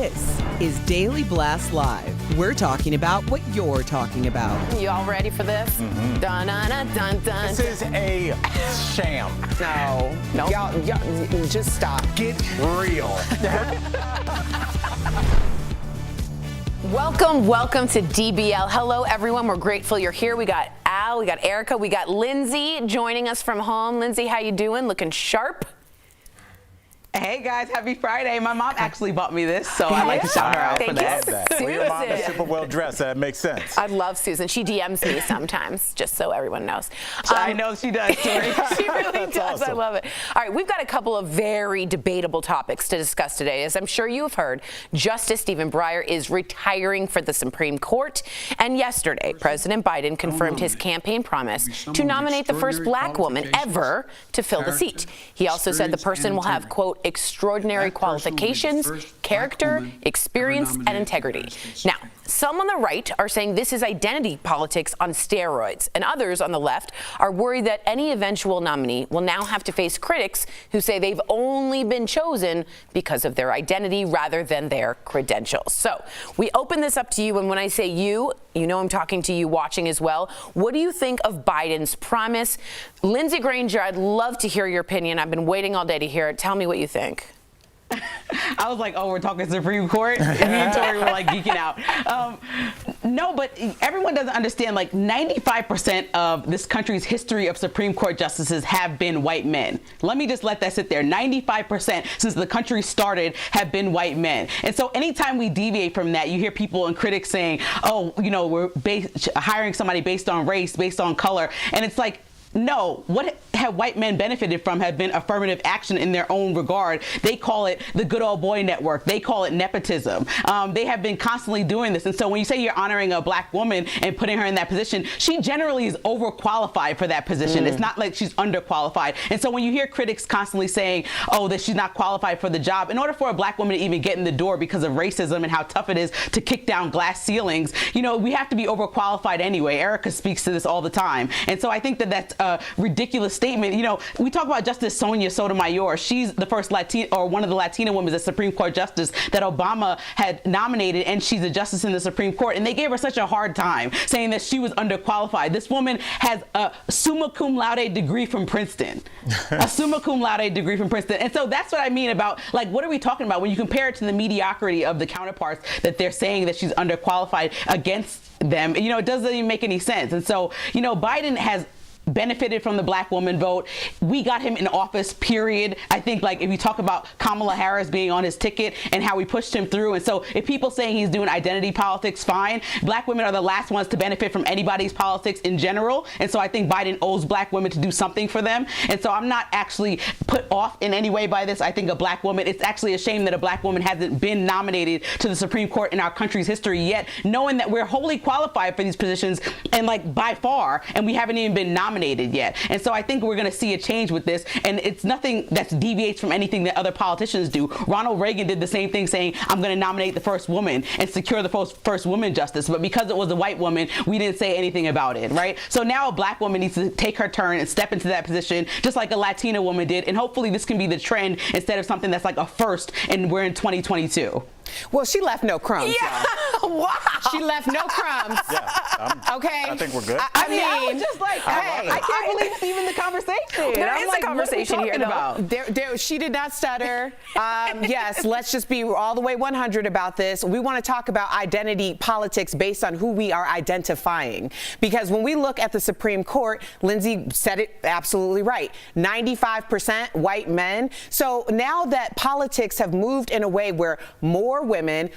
This is Daily Blast Live. We're talking about what you're talking about. You all ready for this? Mm-hmm. Dun, dun, dun, dun, dun. This is a sham. No. Y'all, just stop. Get real. Welcome to DBL. Hello, everyone. We're grateful you're here. We got Al, we got Erica, we got Lindsay joining us from home. Lindsay, how you doing? Looking sharp. Hey guys, happy Friday. My mom actually bought me this, so I'd like to shout her out for that. Susan. Well, your mom is super well dressed. That makes sense. I love Susan. She DMs me sometimes, just so everyone knows. I know she does. She really does. Awesome. I love it. All right, we've got a couple of very debatable topics to discuss today. As I'm sure you have heard, Justice Stephen Breyer is retiring for the Supreme Court. And yesterday, President Biden confirmed his campaign promise to nominate the first black woman ever to fill the seat. He also said the person will have, quote, extraordinary qualifications, character, experience, and integrity. Now, some on the right are saying this is identity politics on steroids, and others on the left are worried that any eventual nominee will now have to face critics who say they've only been chosen because of their identity rather than their credentials. So we open this up to you, and when I say you know I'm talking to you watching as well. What do you think of Biden's promise? Lindsay Granger, I'd love to hear your opinion. I've been waiting all day to hear it. Tell me what you think. I was like, oh, we're talking Supreme Court? And me and Tori were like geeking out. No, but everyone doesn't understand, like 95% of this country's history of Supreme Court justices have been white men. Let me just let that sit there. 95% since the country started have been white men. And so anytime we deviate from that, you hear people and critics saying, oh, you know, we're hiring somebody based on race, based on color. And it's like, no, what have white men benefited from have been affirmative action in their own regard. They call it the good old boy network. They call it nepotism. They have been constantly doing this. And so when you say you're honoring a black woman and putting her in that position, she generally is overqualified for that position. It's not like she's underqualified. And so when you hear critics constantly saying, oh, that she's not qualified for the job, in order for a black woman to even get in the door because of racism and how tough it is to kick down glass ceilings, you know, we have to be overqualified anyway. Erica speaks to this all the time. And so I think that that's a ridiculous statement. You know, we talk about Justice Sonia Sotomayor. She's the first Latina, or one of the Latina women as Supreme Court justice that Obama had nominated, and she's a justice in the Supreme Court. And they gave her such a hard time, saying that she was underqualified. This woman has a summa cum laude degree from Princeton. A summa cum laude degree from Princeton. And so that's what I mean about, like, what are we talking about when you compare it to the mediocrity of the counterparts that they're saying that she's underqualified against them? You know, it doesn't even make any sense. And so, you know, Biden has benefited from the black woman vote. We got him in office, period. I think, like, if you talk about Kamala Harris being on his ticket and how we pushed him through. And so if people saying he's doing identity politics, fine. Black women are the last ones to benefit from anybody's politics in general. And so I think Biden owes black women to do something for them. And so I'm not actually put off in any way by this. I think a black woman, it's actually a shame that a black woman hasn't been nominated to the Supreme Court in our country's history yet, knowing that we're wholly qualified for these positions, and like by far, and we haven't even been nominated yet. And so I think we're going to see a change with this, and it's nothing that deviates from anything that other politicians do. Ronald Reagan did the same thing, saying, I'm going to nominate the first woman and secure the first woman justice. But because it was a white woman, we didn't say anything about it, right? So now a black woman needs to take her turn and step into that position, just like a Latina woman did. And hopefully this can be the trend instead of something that's like a first, and we're in 2022. Well, she left no crumbs. Yeah, wow. She left no crumbs. Yeah, okay. I think we're good. I mean, I was just like, hey, I can't believe it's even the conversation. There is a conversation here, though. She did not stutter. Yes, let's just be all the way 100 about this. We want to talk about identity politics based on who we are identifying. Because when we look at the Supreme Court, Lindsay said it absolutely right. 95% white men. So now that politics have moved in a way where more women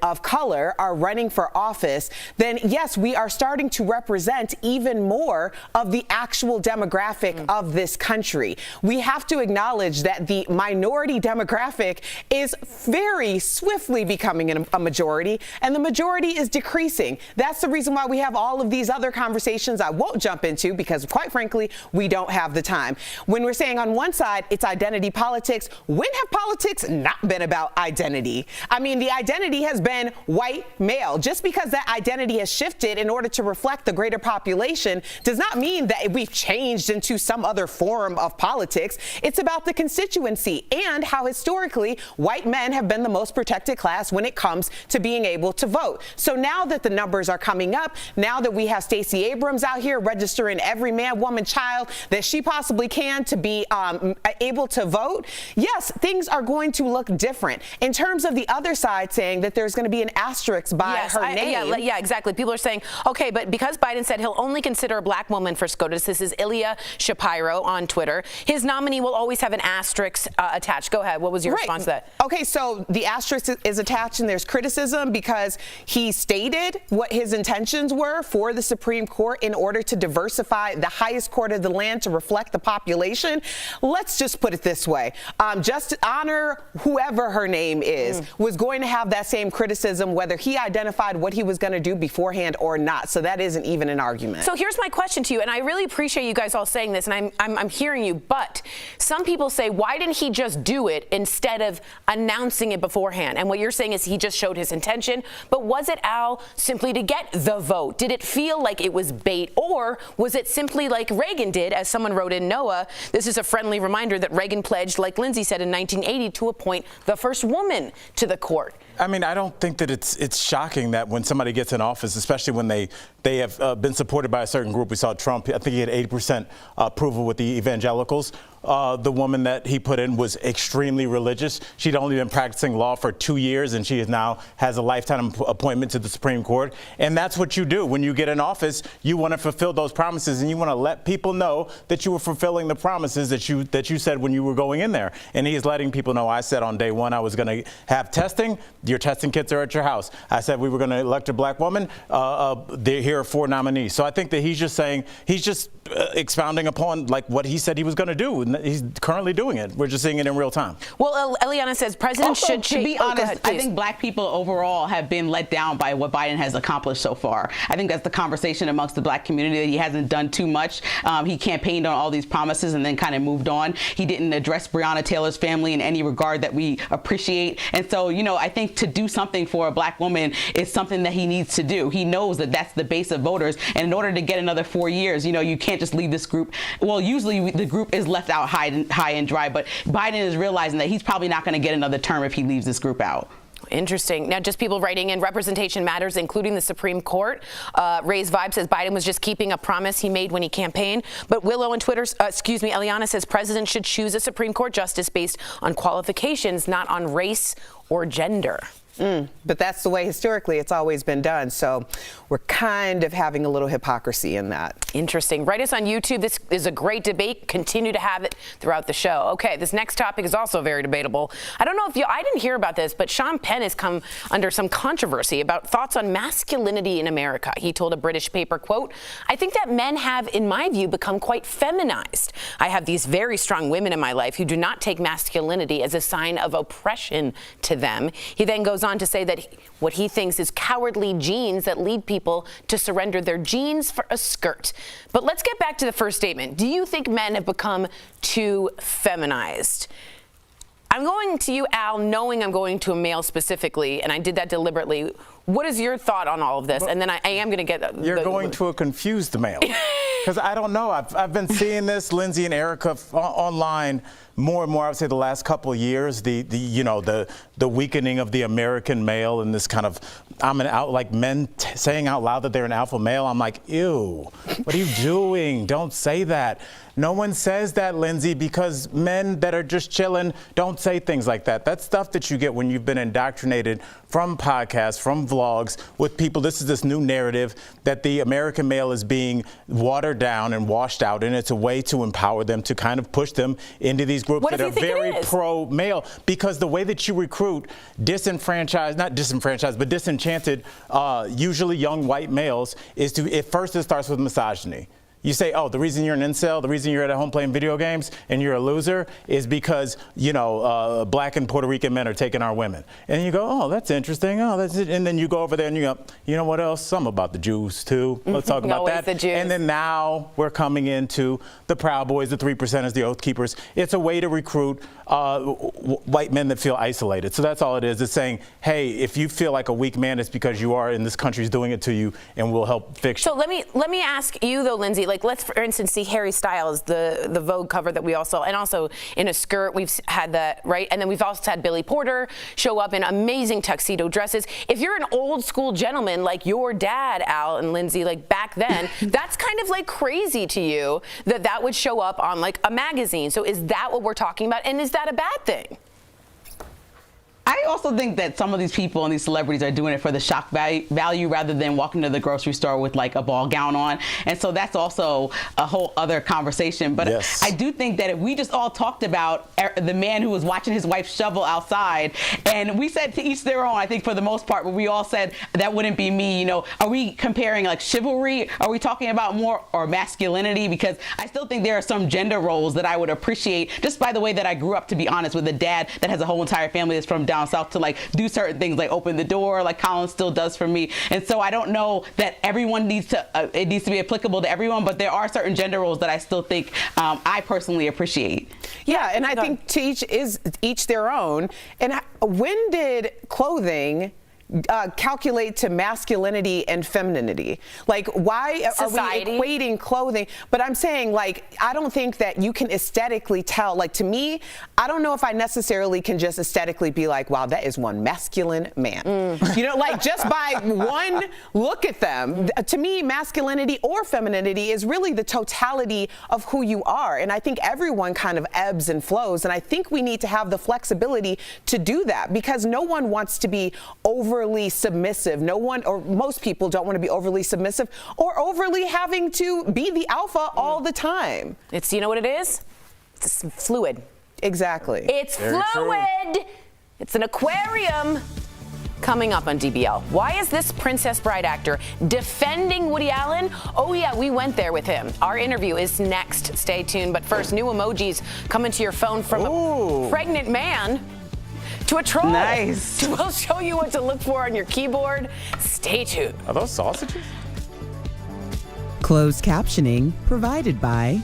of color are running for office, then yes, we are starting to represent even more of the actual demographic of this country. We have to acknowledge that the minority demographic is very swiftly becoming a majority, and the majority is decreasing. That's the reason why we have all of these other conversations I won't jump into, because quite frankly, we don't have the time. When we're saying on one side, it's identity politics, when have politics not been about identity? identity. I mean, the identity has been white male. Just because that identity has shifted in order to reflect the greater population does not mean that we've changed into some other form of politics. It's about the constituency and how historically white men have been the most protected class when it comes to being able to vote. So now that the numbers are coming up, now that we have Stacey Abrams out here registering every man, woman, child that she possibly can to be able to vote, yes, things are going to look different. In terms of the other side saying that there's going to be an asterisk by her name. Yeah, exactly. People are saying, okay, but because Biden said he'll only consider a black woman for SCOTUS, this is Ilya Shapiro on Twitter, his nominee will always have an asterisk attached. Go ahead. What was your response to that? Okay, so the asterisk is attached and there's criticism because he stated what his intentions were for the Supreme Court in order to diversify the highest court of the land to reflect the population. Let's just put it this way. Just honor whoever her name is was going to have that same criticism whether he identified what he was going to do beforehand or not. So that isn't even an argument. So here's my question to you, and I really appreciate you guys all saying this, and I'm hearing you, but some people say, why didn't he just do it instead of announcing it beforehand? And what you're saying is he just showed his intention, but was it, Al, simply to get the vote? Did it feel like it was bait, or was it simply like Reagan did, as someone wrote in Noah? This is a friendly reminder that Reagan pledged, like Lindsay said, in 1980 to appoint the first woman to the court. I mean, I don't think that it's shocking that when somebody gets in office, especially when they have been supported by a certain group. We saw Trump, I think he had 80% approval with the evangelicals. The woman that he put in was extremely religious. She'd only been practicing law for 2 years, and she now has a lifetime appointment to the Supreme Court. And that's what you do. When you get in office, you want to fulfill those promises, and you want to let people know that you were fulfilling the promises that you said when you were going in there. And he is letting people know, I said on day one I was going to have testing. Your testing kits are at your house. I said we were going to elect a black woman. Here are 4 nominees. So I think that he's just expounding upon like what he said he was going to do. And he's currently doing it. We're just seeing it in real time. Well, Eliana says presidents should to be honest, I think black people overall have been let down by what Biden has accomplished so far. I think that's the conversation amongst the black community, that he hasn't done too much. He campaigned on all these promises and then kind of moved on. He didn't address Breonna Taylor's family in any regard that we appreciate. And so, you know, I think to do something for a black woman is something that he needs to do. He knows that that's the base of voters. And in order to get another 4 years, you know, you can't just leave this group. Well, usually the group is left out high and dry, but Biden is realizing that he's probably not going to get another term if he leaves this group out. Interesting. Now, just people writing in, representation matters, including the Supreme Court. Ray's Vibe says Biden was just keeping a promise he made when he campaigned. But Willow on Twitter, Eliana says presidents should choose a Supreme Court justice based on qualifications, not on race or gender. But that's the way historically it's always been done. So we're kind of having a little hypocrisy in that. Interesting. Write us on YouTube. This is a great debate. Continue to have it throughout the show. Okay, this next topic is also very debatable. I don't know if I didn't hear about this, but Sean Penn has come under some controversy about thoughts on masculinity in America. He told a British paper, quote, I think that men have, in my view, become quite feminized. I have these very strong women in my life who do not take masculinity as a sign of oppression to them. He then goes on to say that what he thinks is cowardly genes that lead people to surrender their genes for a skirt. But let's get back to the first statement. Do you think men have become too feminized? I'm going to you, Al, knowing I'm going to a male specifically, and I did that deliberately. What is your thought on all of this? And then I am going to get... You're going to a confused male. Because I don't know. I've been seeing this, Lindsay and Erica, online more and more, I would say, the last couple of years, the weakening of the American male and this kind of, men saying out loud that they're an alpha male. I'm like, ew, what are you doing? Don't say that. No one says that, Lindsay, because men that are just chilling don't say things like that. That's stuff that you get when you've been indoctrinated from podcasts, from vlogs, with people. This is this new narrative that the American male is being watered down and washed out, and it's a way to empower them, to kind of push them into these groups that are very pro-male. Because the way that you recruit disenfranchised, but disenchanted, usually young white males, is to, at first it starts with misogyny. you say, oh, the reason you're an incel, the reason you're at home playing video games and you're a loser is because, Black and Puerto Rican men are taking our women. And you go, oh, that's interesting. Oh, that's it. And then you go over there and you go, you know what else? Some about the Jews, too. Let's talk about that. The Jews. And then now we're coming into the Proud Boys, the 3%ers, the Oath Keepers. It's a way to recruit white men that feel isolated. So that's all it is. It's saying, hey, if you feel like a weak man, it's because you are, and this country's doing it to you, and we'll help fix you. So let me ask you though, Lindsay. Like, let's for instance see Harry Styles, the Vogue cover that we all saw, and also in a skirt. We've had that, right? And then we've also had Billy Porter show up in amazing tuxedo dresses. If you're an old school gentleman like your dad, Al and Lindsay, like back then, that's kind of like crazy to you that would show up on like a magazine. So is that what we're talking about? And is that a bad thing? I also think that some of these people and these celebrities are doing it for the shock value rather than walking to the grocery store with like a ball gown on. And so that's also a whole other conversation. But yes. I do think that if we just all talked about the man who was watching his wife shovel outside, and we said to each their own, I think for the most part, but we all said that wouldn't be me. Are we comparing like chivalry? Are we talking about more or masculinity? Because I still think there are some gender roles that I would appreciate just by the way that I grew up, to be honest, with a dad that has a whole entire family that's from down south to like do certain things like open the door like Colin still does for me. And so I don't know that everyone needs to it needs to be applicable to everyone, but there are certain gender roles that I still think I personally appreciate. Yeah, and I think to each their own. And when did clothing calculate to masculinity and femininity? Like, why Society. are we equating clothing? But I'm saying, like, I don't think that you can aesthetically tell. Like, to me, I don't know if I necessarily can just aesthetically be like, wow, that is one masculine man. Like just by one look at them. To me, masculinity or femininity is really the totality of who you are. And I think everyone kind of ebbs and flows. And I think we need to have the flexibility to do that, because no one wants to be overly submissive. No one, or most people don't want to be overly submissive or overly having to be the alpha all the time. It's, you know what it is? It's fluid. Exactly. It's Very fluid. true. It's an aquarium. Coming up on DBL, why is this Princess Bride actor defending Woody Allen? Oh yeah, we went there with him. Our interview is next. Stay tuned. But first, new emojis coming to your phone from a pregnant man to a troll. Nice. We'll show you what to look for on your keyboard. Stay tuned. Are those sausages? Closed captioning provided by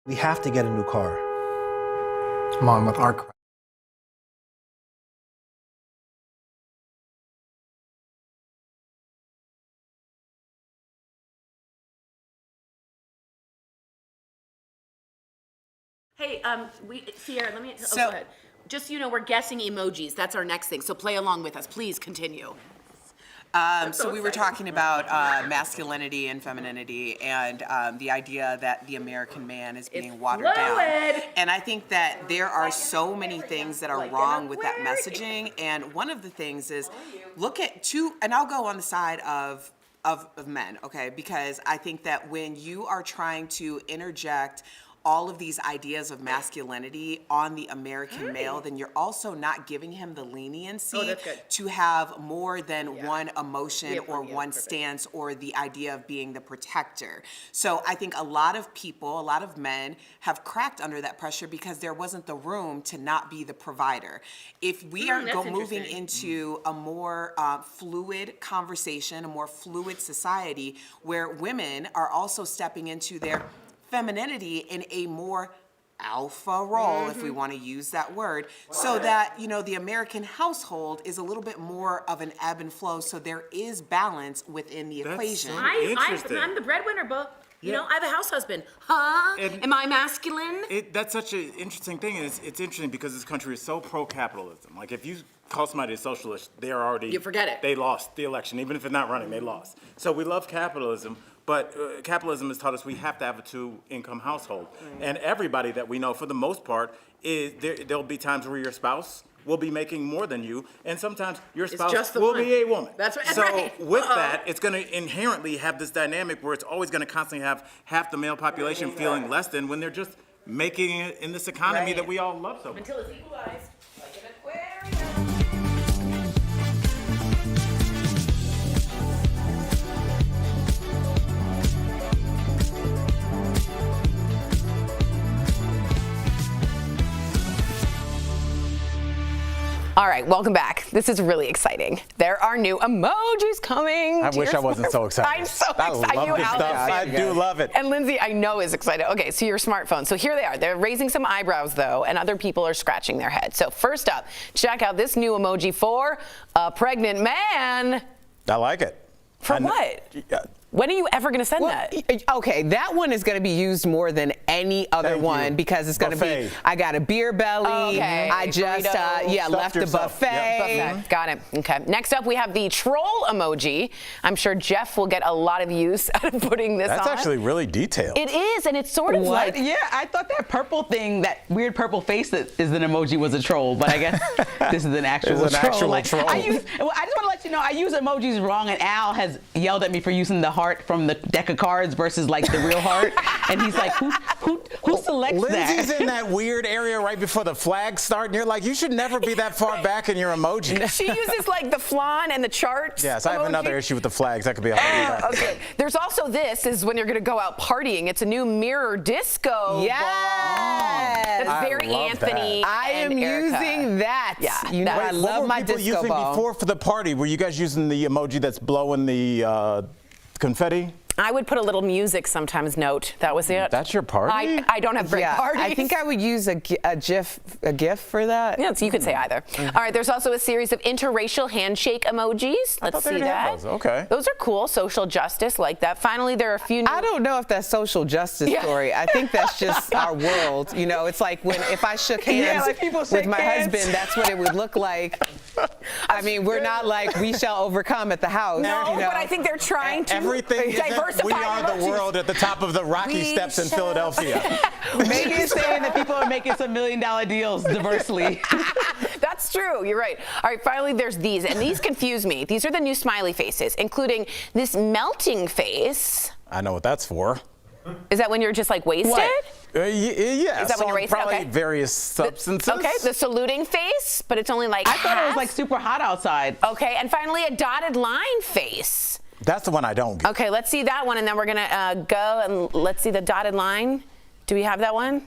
We have to get a new car, along with our. Hey, Sierra, let me. Go ahead. Just so you know, we're guessing emojis. That's our next thing. So play along with us, please. Continue. So we were talking about masculinity and femininity, and the idea that the American man is being watered down. And I think that there are so many things that are wrong with that messaging. And one of the things is look at and I'll go on the side of men, okay? Because I think that when you are trying to interject all of these ideas of masculinity on the American male, then you're also not giving him the leniency to have more than one emotion or one stance or the idea of being the protector. So I think a lot of people, a lot of men have cracked under that pressure because there wasn't the room to not be the provider. If we are moving into a more fluid conversation, a more fluid society where women are also stepping into their femininity in a more alpha role, if we want to use that word, so that, the American household is a little bit more of an ebb and flow, so there is balance within the equation. So I'm the breadwinner, but I have a house husband. Huh? Am I masculine? That's such an interesting thing, and it's interesting because this country is so pro-capitalism. Like, if you call somebody a socialist, they are already... You forget it. They lost the election. Even if it's not running, they lost. So we love capitalism, but capitalism has taught us we have to have a two-income household. And everybody that we know, for the most part, there'll be times where your spouse will be making more than you, and sometimes your spouse just the will one. be a woman. That's right. So Right. with that, it's going to inherently have this dynamic where it's always going to constantly have half the male population feeling less than when they're just making it in this economy that we all love so much. Until it's equalized, like an aquarium. All right, welcome back. This is really exciting. There are new emojis coming. I wish I wasn't so excited. I'm so I excited. love this stuff. I do love it. And Lindsay, I know is excited. Okay, so your smartphone. So here they are. They're raising some eyebrows though, and other people are scratching their head. So first up, check out this new emoji for a pregnant man. I like it. For what? When are you ever going to send that? Okay, that one is going to be used more than any other one because it's going to be, I got a beer belly. Okay. I just, left the buffet. Buffet. Got it. Okay. Next up, we have the troll emoji. I'm sure Jeff will get a lot of use out of putting this on. That's actually really detailed. It is, and it's sort of like. Yeah, I thought that purple thing, that weird purple face that is an emoji was a troll, but I guess this is an actual troll. It's an actual troll. I just want to let you know, I use emojis wrong, and Al has yelled at me for using the heart from the deck of cards versus like the real heart, and he's like, who selects that? Lindsay's in that weird area right before the flags start, and you're like, you should never be that far back in your emoji. She uses like the flan and the charts. Yes, I have another issue with the flags. That could be a whole Okay. There's also this is when you're going to go out partying. It's a new mirror disco. Yes. That's very Anthony. I am using that. Yeah. You know, I love my disco using ball. before for the party? Were you guys using the emoji that's blowing the confetti? I would put a little music sometimes note. That was it. That's your party? I don't have great parties. I think I would use a GIF for that. Yeah, so you could say either. All right, there's also a series of interracial handshake emojis. Let's see that. Those. Okay. Those are cool. Social justice, like that. Finally, there are a few new. I don't know if that's social justice story. I think that's just our world. You know, it's like if I shook hands with my husband, that's what it would look like. I mean, we're not like we shall overcome at the house. No, you know? But I think they're trying to Everything diversify. We are the world at the top of the Rocky Steps in Philadelphia. Maybe it's saying that people are making some $1 million deals diversely. That's true. You're right. All right. Finally, there's these, and these confuse me. These are the new smiley faces, including this melting face. I know what that's for. Is that when you're just like wasted? Yeah. Is that when you're wasted? Probably Okay. various substances. Okay. The saluting face, but it's only like I thought it was like super hot outside. Okay. And finally, a dotted line face. That's the one I don't get. Okay. Let's see that one, and then we're gonna go and let's see the dotted line. Do we have that one?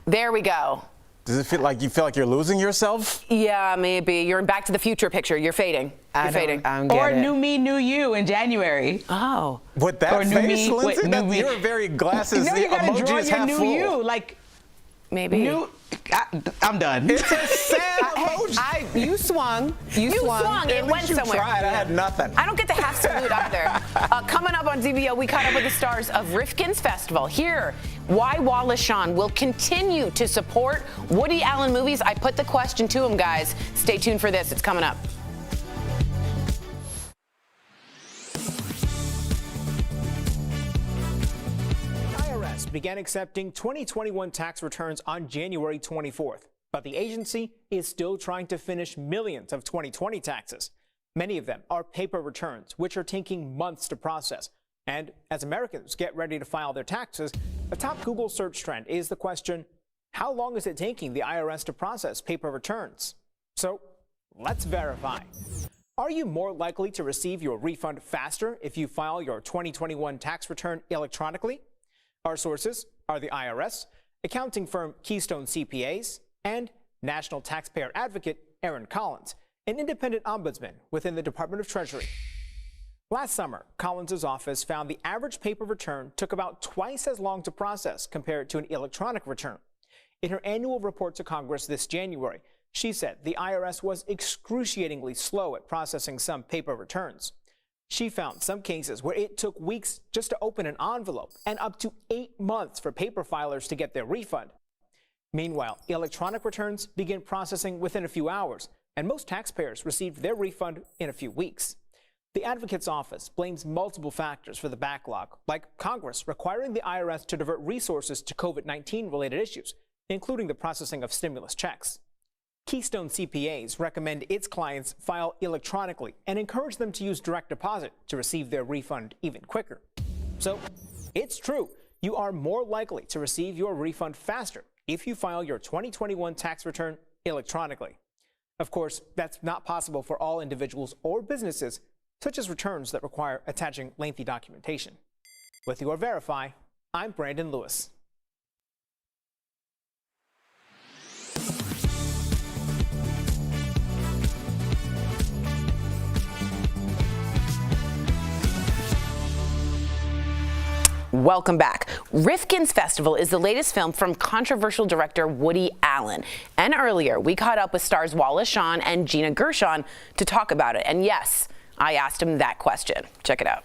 There we go. Does it feel like you're losing yourself? Yeah, maybe. You're in Back to the Future picture. You're fading. You're fading. Or New Me, New You in January. Oh. With that Or new face, me, Lindsay? new me. You're very glasses. No, The you gotta emoji draw is your half new full. you. Like, Maybe. I'm done. It's a sad emoji. You swung. You swung. It went You somewhere. tried. I had nothing. I don't get the half salute either. Coming up on DBL, we caught up with the stars of Rifkin's Festival. Here, why Wallace Shawn will continue to support Woody Allen movies. I put the question to him, guys. Stay tuned for this. It's coming up. IRS began accepting 2021 tax returns on January 24th, but the agency is still trying to finish millions of 2020 taxes. Many of them are paper returns, which are taking months to process. And as Americans get ready to file their taxes, a top Google search trend is the question, how long is it taking the IRS to process paper returns? So let's verify. Are you more likely to receive your refund faster if you file your 2021 tax return electronically? Our sources are the IRS, accounting firm Keystone CPAs, and National Taxpayer Advocate Aaron Collins, an independent ombudsman within the Department of Treasury. Last summer, Collins' office found the average paper return took about twice as long to process compared to an electronic return. In her annual report to Congress this January, she said the IRS was excruciatingly slow at processing some paper returns. She found some cases where it took weeks just to open an envelope and up to 8 months for paper filers to get their refund. Meanwhile, electronic returns begin processing within a few hours, and most taxpayers received their refund in a few weeks. The advocate's office blames multiple factors for the backlog, like Congress requiring the IRS to divert resources to COVID-19 related issues, including the processing of stimulus checks. Keystone CPAs recommend its clients file electronically and encourage them to use direct deposit to receive their refund even quicker. So it's true, you are more likely to receive your refund faster if you file your 2021 tax return electronically. Of course, that's not possible for all individuals or businesses, such as returns that require attaching lengthy documentation. With your Verify, I'm Brandon Lewis. Welcome back. Rifkin's Festival is the latest film from controversial director Woody Allen. And earlier, we caught up with stars Wallace Shawn and Gina Gershon to talk about it. And yes, I asked him that question. Check it out.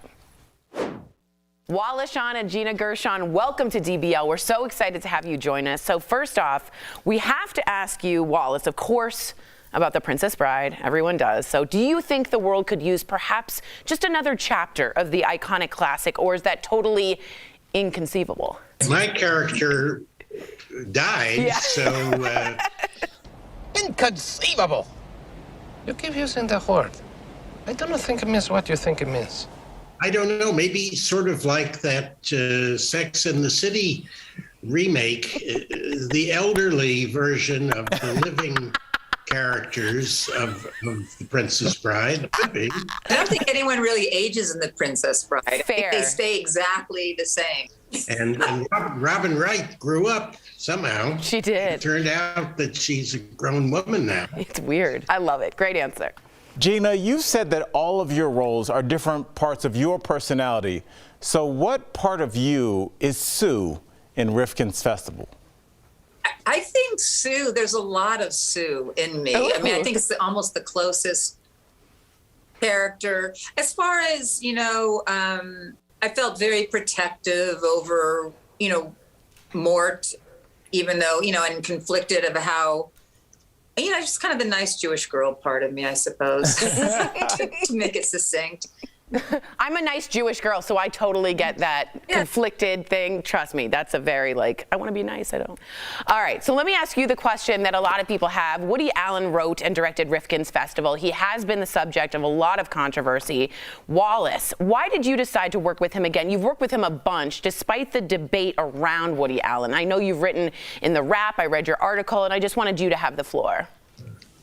Wallace Shawn and Gina Gershon, welcome to DBL. We're so excited to have you join us. So first off, we have to ask you, Wallace, of course, about The Princess Bride. Everyone does. So do you think the world could use perhaps just another chapter of the iconic classic, or is that totally inconceivable? My character died, so... Inconceivable! You keep using the word. I don't think it means what you think it means. I don't know, maybe sort of like that Sex and the City remake, the elderly version of the living characters of The Princess Bride. Could be. I don't think anyone really ages in The Princess Bride. Fair. I think they stay exactly the same. And Robin Wright grew up somehow. She did. It turned out that she's a grown woman now. It's weird. I love it. Great answer. Gina, you said that all of your roles are different parts of your personality. So what part of you is Sue in Rifkin's Festival? I think Sue, there's a lot of Sue in me. Ooh. I mean, I think it's almost the closest character. As far as, I felt very protective over, Mort, even though, and conflicted of how, just kind of the nice Jewish girl part of me, I suppose, to make it succinct. I'm a nice Jewish girl, so I totally get that conflicted thing. Trust me, that's a very, I want to be nice, I don't. All right, so let me ask you the question that a lot of people have. Woody Allen wrote and directed Rifkin's Festival. He has been the subject of a lot of controversy. Wallace, why did you decide to work with him again? You've worked with him a bunch, despite the debate around Woody Allen. I know you've written in The Wrap, I read your article, and I just wanted you to have the floor.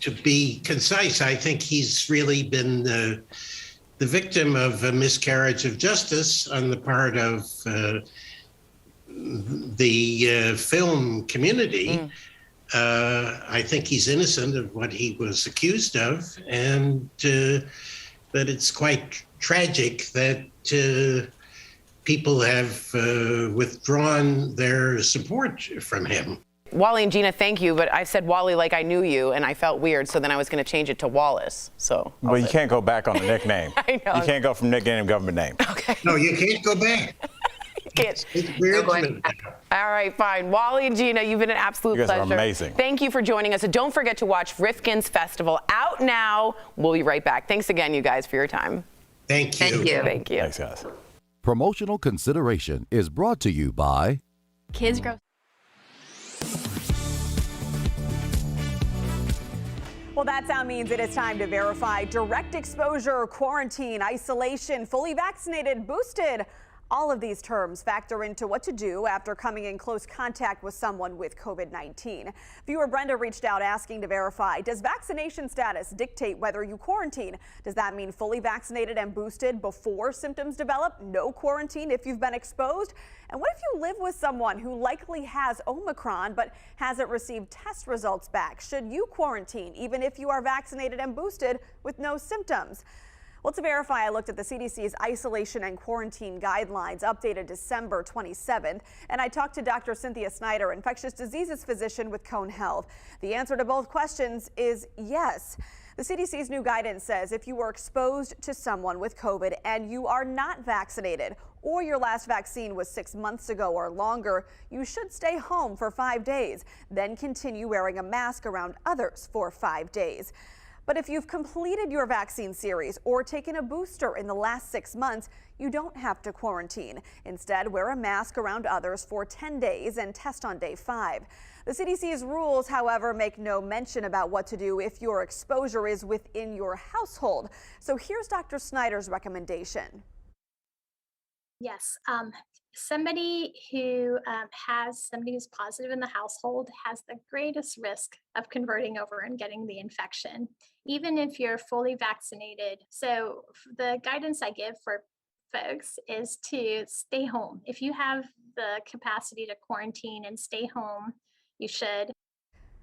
To be concise, I think he's really been the victim of a miscarriage of justice on the part of the film community. I think he's innocent of what he was accused of, and that it's quite tragic that people have withdrawn their support from him. Wally and Gina, thank you, but I said Wally like I knew you, and I felt weird, so then I was going to change it to Wallace. So. Well, you can't go back on the nickname. I know. You can't go from nickname to government name. Okay. No, you can't go back. You can't. It's weird. All right, fine. Wally and Gina, you've been an absolute You guys pleasure. are amazing. Thank you for joining us. And don't forget to watch Rifkin's Festival, out now. We'll be right back. Thanks again, you guys, for your time. Thank you. Thank you. Thank you. Thanks, guys. Promotional consideration is brought to you by Kids Grow. Well, that sound means it is time to verify direct exposure, quarantine, isolation, fully vaccinated, boosted. All of these terms factor into what to do after coming in close contact with someone with COVID-19. Viewer Brenda reached out asking to verify, does vaccination status dictate whether you quarantine? Does that mean fully vaccinated and boosted before symptoms develop? No quarantine if you've been exposed? And what if you live with someone who likely has Omicron but hasn't received test results back? Should you quarantine even if you are vaccinated and boosted with no symptoms? Well, to verify, I looked at the CDC's isolation and quarantine guidelines updated December 27th, and I talked to Dr. Cynthia Snyder, infectious diseases physician with Cone Health. The answer to both questions is yes. The CDC's new guidance says if you were exposed to someone with COVID and you are not vaccinated, or your last vaccine was 6 months ago or longer, you should stay home for 5 days, then continue wearing a mask around others for 5 days. But if you've completed your vaccine series or taken a booster in the last 6 months, you don't have to quarantine. Instead, wear a mask around others for 10 days and test on day 5. The CDC's rules, however, make no mention about what to do if your exposure is within your household. So here's Dr. Snyder's recommendation. Yes, somebody who has somebody who's positive in the household has the greatest risk of converting over and getting the infection, even if you're fully vaccinated. So the guidance I give for folks is to stay home. If you have the capacity to quarantine and stay home, you should.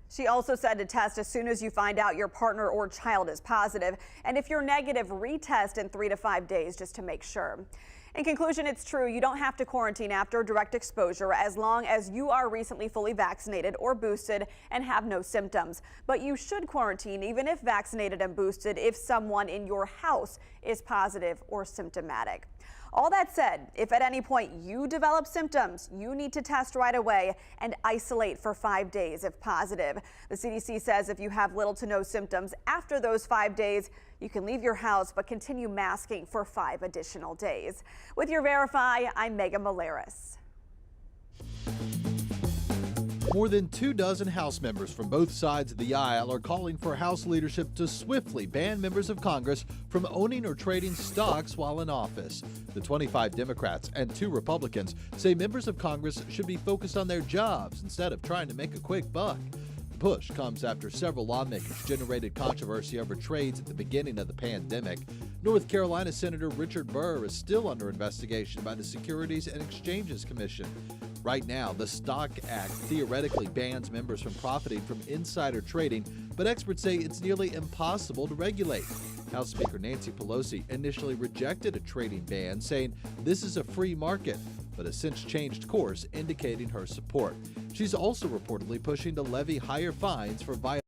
She also said to test as soon as you find out your partner or child is positive. And if you're negative, retest in 3 to 5 days just to make sure. In conclusion, it's true, you don't have to quarantine after direct exposure as long as you are recently fully vaccinated or boosted and have no symptoms. But you should quarantine even if vaccinated and boosted if someone in your house is positive or symptomatic. All that said, if at any point you develop symptoms, you need to test right away and isolate for 5 days if positive. The CDC says if you have little to no symptoms after those 5 days, you can leave your house but continue masking for 5 additional days. With your Verify, I'm Megan Malaris. More than 24 House members from both sides of the aisle are calling for House leadership to swiftly ban members of Congress from owning or trading stocks while in office. The 25 Democrats and 2 Republicans say members of Congress should be focused on their jobs instead of trying to make a quick buck. The push comes after several lawmakers generated controversy over trades at the beginning of the pandemic. North Carolina Senator Richard Burr is still under investigation by the Securities and Exchanges Commission. Right now, the Stock Act theoretically bans members from profiting from insider trading, but experts say it's nearly impossible to regulate. House Speaker Nancy Pelosi initially rejected a trading ban, saying this is a free market, but has since changed course, indicating her support. She's also reportedly pushing to levy higher fines for violating.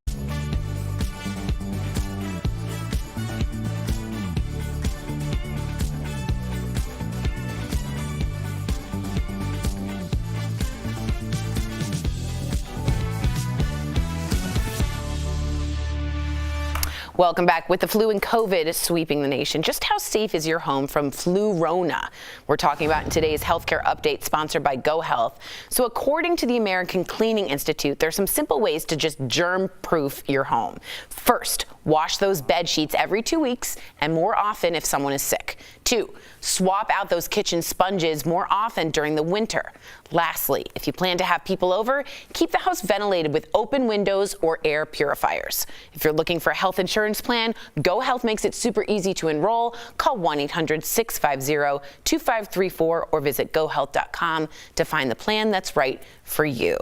Welcome back. With the flu and COVID sweeping the nation, just how safe is your home from flu-rona? We're talking about in today's healthcare update sponsored by GoHealth. So according to the American Cleaning Institute, there's some simple ways to just germ-proof your home. First, wash those bed sheets every 2 weeks and more often if someone is sick. 2, swap out those kitchen sponges more often during the winter. Lastly, if you plan to have people over, keep the house ventilated with open windows or air purifiers. If you're looking for a health insurance plan, GoHealth makes it super easy to enroll. Call 1-800-650-2534 or visit gohealth.com to find the plan that's right for you.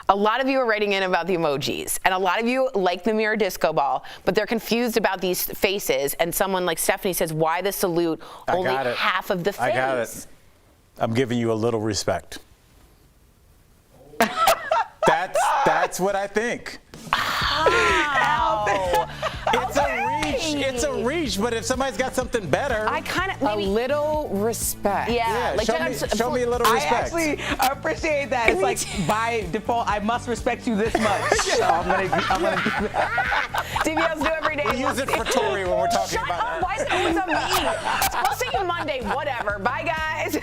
A lot of you are writing in about the emojis, and a lot of you like the mirror disco ball, but they're confused about these faces. And someone like Stephanie says, why the salute? Only half of the face. I got it. I'm giving you a little respect. That's what I think. Oh. It's a reach, but if somebody's got something better. I kind of, maybe a little respect. Yeah, like show me a little respect. I actually appreciate that. It's like by default, I must respect you this much. So I'm gonna DBLs do every day. We use it for Tori when we're talking about Shut up. Why is it always on me? I'll see you Monday, whatever. Bye, guys.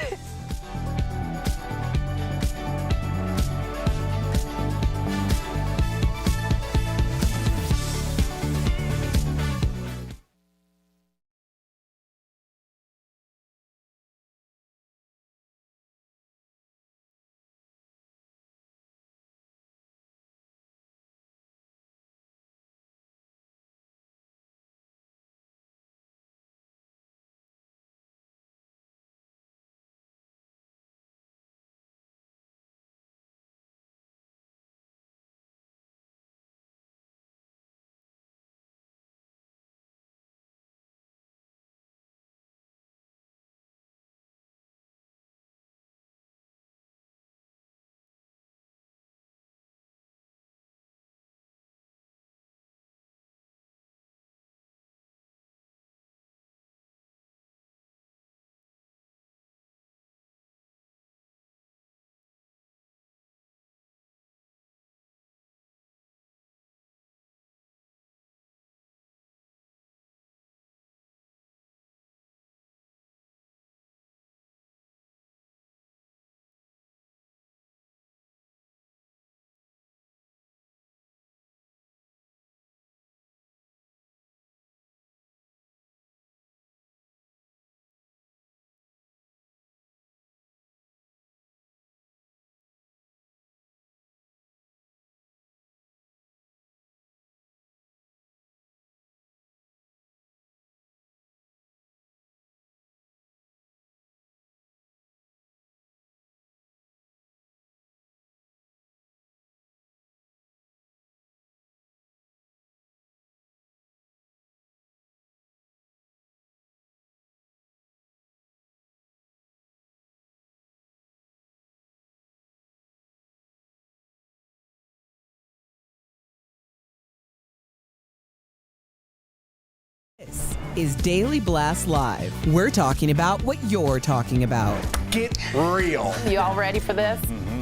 is Daily Blast Live. We're talking about what you're talking about. Get real. You all ready for this? Mm-hmm.